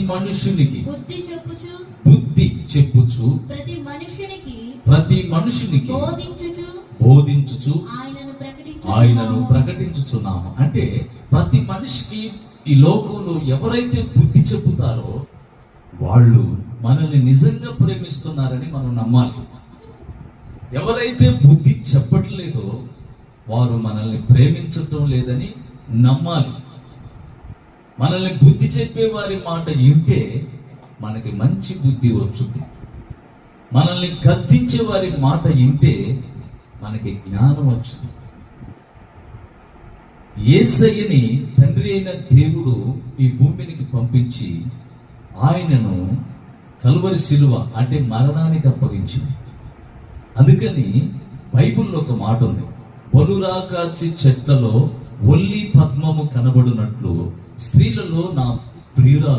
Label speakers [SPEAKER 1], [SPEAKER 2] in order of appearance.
[SPEAKER 1] మనుషునికి
[SPEAKER 2] బుద్ధి చెప్పుచు ప్రతి మనుషునికి
[SPEAKER 1] బోధించుచు ఆయనను
[SPEAKER 2] ప్రకటించుచు
[SPEAKER 1] ప్రకటించుచున్నాము. అంటే ప్రతి మనిషికి ఈ లోకంలో ఎవరైతే బుద్ధి చెప్పుతారో వాళ్ళు మనల్ని నిజంగా ప్రేమిస్తున్నారని మనం నమ్మాలి. ఎవరైతే బుద్ధి చెప్పట్లేదో వారు మనల్ని ప్రేమించటం లేదని నమ్మాలి. మనల్ని బుద్ధి చెప్పే వారి మాట వింటే మనకి మంచి బుద్ధి వచ్చుద్ది. మనల్ని గద్దించే వారి మాట వింటే మనకి జ్ఞానం వచ్చుద్ది. యేసయ్యని తండ్రి అయిన దేవుడు ఈ భూమికి పంపించి ఆయనను కలువరి శిలువ అంటే మరణానికి అప్పగించింది. అందుకని బైబిల్లో ఒక మాట ఉంది, పలురాకాచి చెట్లలో ఒల్లి పద్మము కనబడినట్లు స్త్రీలలో నా ప్రియురాలు